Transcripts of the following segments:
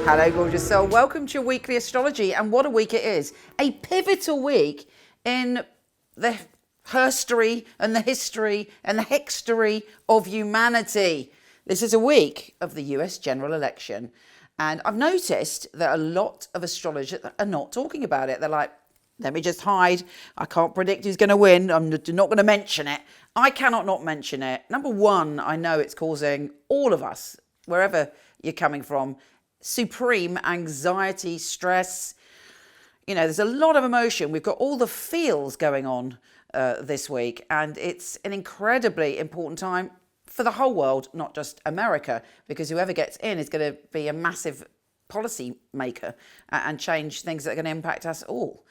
Hello, gorgeous soul. Welcome to your weekly astrology. And what a week it is. A pivotal week in the herstory and the history and the hextory of humanity. This is a week of the US general election. And I've noticed that a lot of astrologers are not talking about it. They're like, let me just hide. I can't predict who's going to win. I'm not going to mention it. I cannot not mention it. Number one, I know it's causing all of us, wherever you're coming from, supreme anxiety, stress. You know, there's a lot of emotion. We've got all the feels going on this week, and it's an incredibly important time for the whole world, not just America, because whoever gets in is going to be a massive policy maker and change things that are going to impact us all.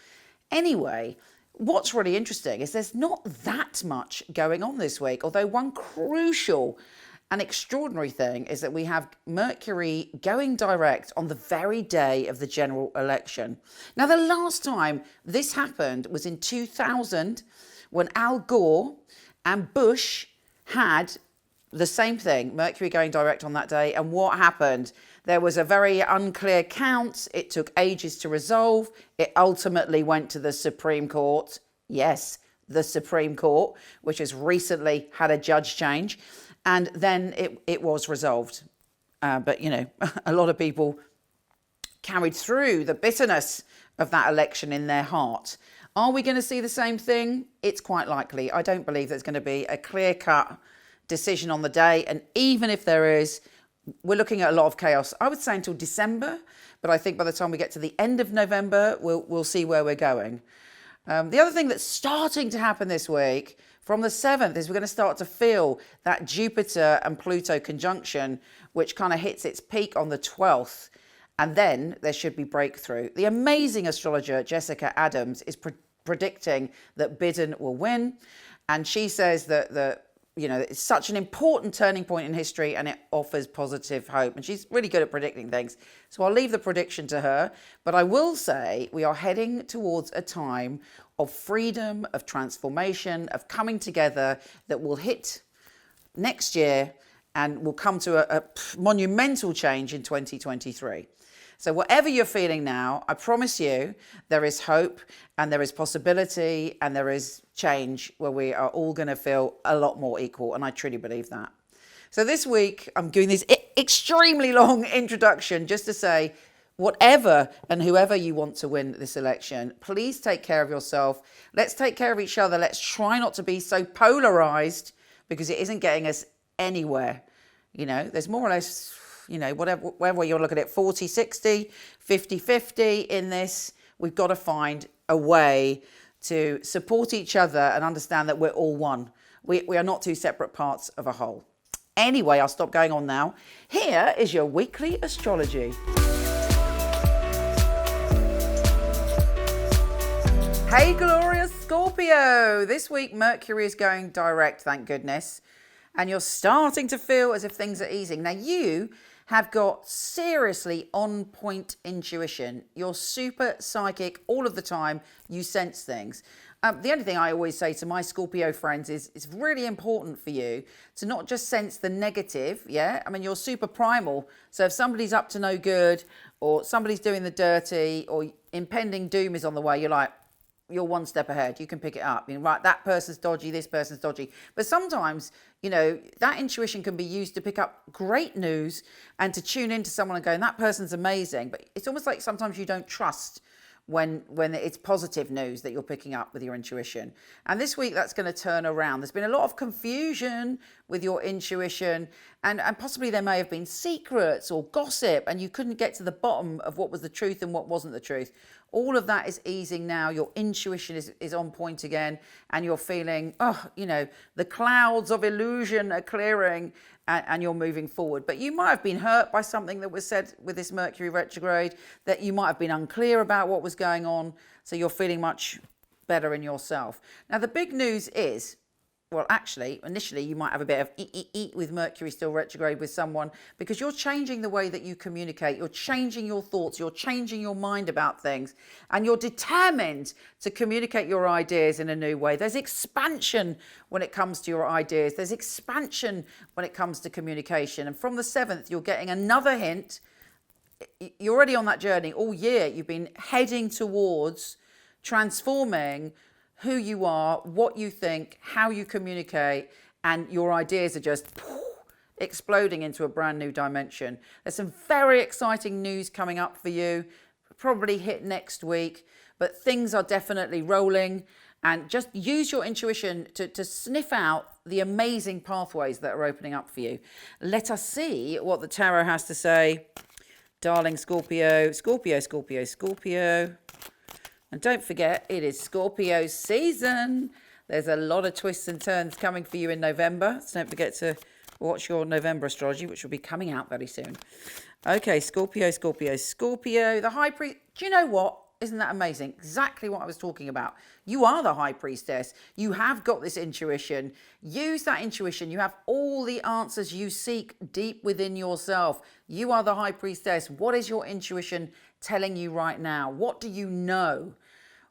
Anyway, what's really interesting is there's not that much going on this week, although one crucial and extraordinary thing is that we have Mercury going direct on the very day of the general election. Now, the last time this happened was in 2000 when Al Gore and Bush had the same thing, Mercury going direct on that day. And what happened? There was a very unclear count. It took ages to resolve. It ultimately went to the Supreme Court. Yes, the Supreme Court, which has recently had a judge change. And then it was resolved. But, you know, a lot of people carried through the bitterness of that election in their heart. Are we going to see the same thing? It's quite likely. I don't believe there's going to be a clear-cut decision on the day. And even if there is, we're looking at a lot of chaos. I would say until December. But I think by the time we get to the end of November, we'll see where we're going. The other thing that's starting to happen this week from the 7th is we're going to start to feel that Jupiter and Pluto conjunction, which kind of hits its peak on the 12th. And then there should be breakthrough. The amazing astrologer Jessica Adams is predicting that Biden will win. And she says that you know, it's such an important turning point in history and it offers positive hope. And she's really good at predicting things. So I'll leave the prediction to her. But I will say we are heading towards a time of freedom, of transformation, of coming together that will hit next year and will come to a monumental change in 2023. So whatever you're feeling now, I promise you there is hope and there is possibility and there is change where we are all going to feel a lot more equal. And I truly believe that. So this week, I'm doing this extremely long introduction just to say, whatever and whoever you want to win this election, please take care of yourself. Let's take care of each other. Let's try not to be so polarized because it isn't getting us anywhere. You know, there's more or less, you know, whatever you're looking at, 40-60, 50-50 in this. We've got to find a way to support each other and understand that we're all one. We are not two separate parts of a whole. Anyway, I'll stop going on now. Here is your weekly astrology. Hey, glorious Scorpio. This week, Mercury is going direct, thank goodness. And you're starting to feel as if things are easing. Now, you have got seriously on-point intuition. You're super psychic all of the time. You sense things. The only thing I always say to my Scorpio friends is it's really important for you to not just sense the negative, yeah? I mean, you're super primal. So if somebody's up to no good or somebody's doing the dirty or impending doom is on the way, you're one step ahead. You can pick it up. You know, right, that person's dodgy, this person's dodgy. But sometimes, you know, that intuition can be used to pick up great news and to tune into someone and go, that person's amazing. But it's almost like sometimes you don't trust when it's positive news that you're picking up with your intuition. And this week, that's going to turn around. There's been a lot of confusion with your intuition, and possibly there may have been secrets or gossip, and you couldn't get to the bottom of what was the truth and what wasn't the truth. All of that is easing now. Your intuition is on point again, and you're feeling, you know, the clouds of illusion are clearing, and you're moving forward. But you might have been hurt by something that was said with this Mercury retrograde, that you might have been unclear about what was going on. So you're feeling much better in yourself. Now, the big news is, well, actually, initially, you might have a bit of eat with Mercury still retrograde with someone because you're changing the way that you communicate. You're changing your thoughts. You're changing your mind about things. And you're determined to communicate your ideas in a new way. There's expansion when it comes to your ideas. There's expansion when it comes to communication. And from the 7th, you're getting another hint you're already on that journey. All year you've been heading towards transforming who you are, what you think, how you communicate, and your ideas are just exploding into a brand new dimension. There's some very exciting news coming up for you, probably hit next week, but things are definitely rolling. And just use your intuition to sniff out the amazing pathways that are opening up for you. Let us see what the tarot has to say. Darling Scorpio, Scorpio, Scorpio, Scorpio. And don't forget, it is Scorpio season. There's a lot of twists and turns coming for you in November. So don't forget to watch your November astrology, which will be coming out very soon. Okay, Scorpio, Scorpio, Scorpio. The High Priest. Do you know what? Isn't that amazing? Exactly what I was talking about. You are the High Priestess. You have got this intuition. Use that intuition. You have all the answers you seek deep within yourself. You are the High Priestess. What is your intuition telling you right now? What do you know?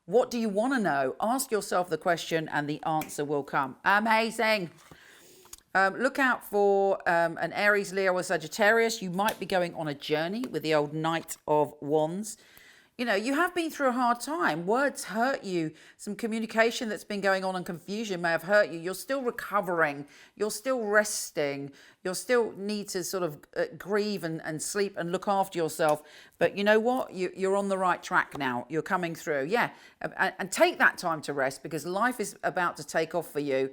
What do you want to know? Ask yourself the question and the answer will come. Amazing. Look out for an Aries, Leo or Sagittarius. You might be going on a journey with the old Knight of Wands. You know, you have been through a hard time. Words hurt you. Some communication that's been going on and confusion may have hurt you. You're still recovering. You're still resting. You'll still need to sort of grieve and sleep and look after yourself. But you know what? You're on the right track now. You're coming through. Yeah. And take that time to rest because life is about to take off for you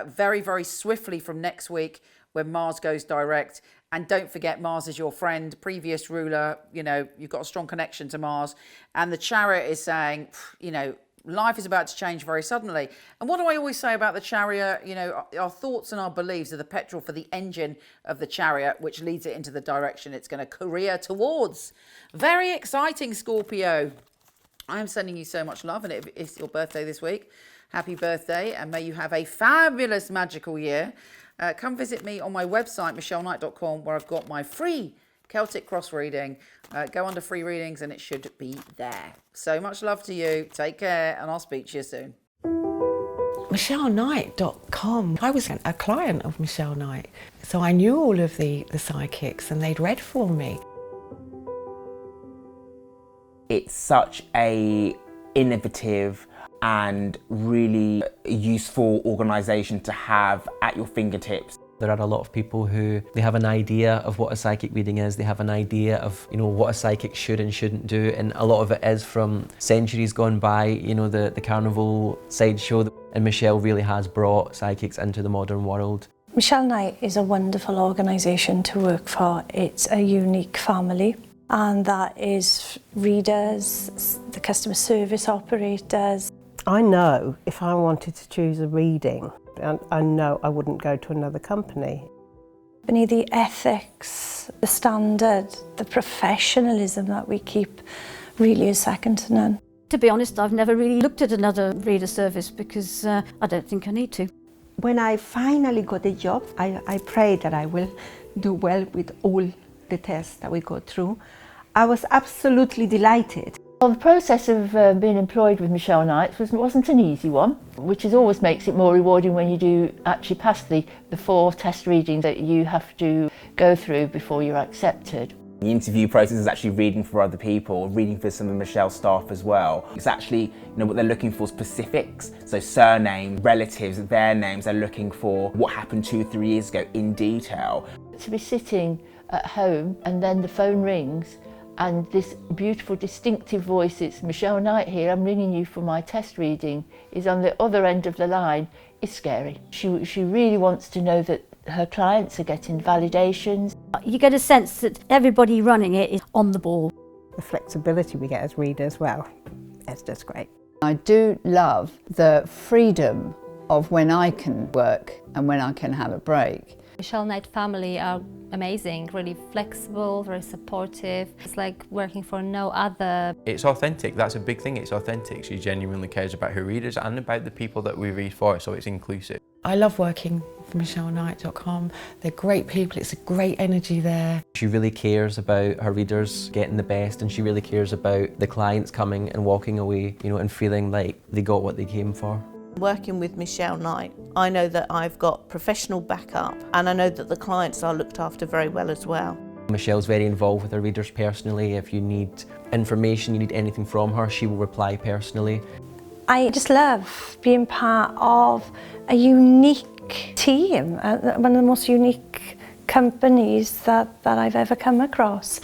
very, very swiftly from next week when Mars goes direct. And don't forget, Mars is your friend, previous ruler. You know, you've got a strong connection to Mars. And the Chariot is saying, you know, life is about to change very suddenly. And what do I always say about the Chariot? You know, our thoughts and our beliefs are the petrol for the engine of the Chariot, which leads it into the direction it's going to career towards. Very exciting, Scorpio. I am sending you so much love, and it's your birthday this week. Happy birthday, and may you have a fabulous, magical year. Come visit me on my website, michelleknight.com, where I've got my free Celtic cross reading. Go under free readings and it should be there. So much love to you. Take care and I'll speak to you soon. MichelleKnight.com. I was a client of Michele Knight, so I knew all of the psychics and they'd read for me. It's such a innovative and really useful organisation to have at your fingertips. There are a lot of people who they have an idea of what a psychic reading is, they have an idea of, you know, what a psychic should and shouldn't do, and a lot of it is from centuries gone by, you know, the carnival sideshow, and Michele really has brought psychics into the modern world. Michele Knight is a wonderful organisation to work for. It's a unique family, and that is readers, the customer service operators. I know if I wanted to choose a reading, I know I wouldn't go to another company. The ethics, the standard, the professionalism that we keep really is second to none. To be honest, I've never really looked at another reader service because I don't think I need to. When I finally got a job, I pray that I will do well with all the tests that we go through. I was absolutely delighted. Well, the process of being employed with Michele Knight wasn't an easy one, which always makes it more rewarding when you do actually pass the 4 test readings that you have to go through before you're accepted. The interview process is actually reading for other people, reading for some of Michelle's staff as well. It's actually, you know, what they're looking for, specifics, so surname, relatives, their names. They're looking for what happened 2 or 3 years ago in detail. To be sitting at home and then the phone rings and this beautiful distinctive voice, it's Michele Knight here, I'm ringing you for my test reading, is on the other end of the line, is scary. She really wants to know that her clients are getting validations. You get a sense that everybody running it is on the ball. The flexibility we get as readers, well, it's just great. I do love the freedom of when I can work and when I can have a break. Michele Knight family are amazing, really flexible, very supportive. It's like working for no other. It's authentic, that's a big thing, it's authentic. She genuinely cares about her readers and about the people that we read for, so it's inclusive. I love working for MichelleKnight.com. They're great people, it's a great energy there. She really cares about her readers getting the best, and she really cares about the clients coming and walking away, you know, and feeling like they got what they came for. Working with Michele Knight, I know that I've got professional backup and I know that the clients are looked after very well as well. Michelle's very involved with her readers personally. If you need information, you need anything from her, she will reply personally. I just love being part of a unique team, one of the most unique companies that I've ever come across.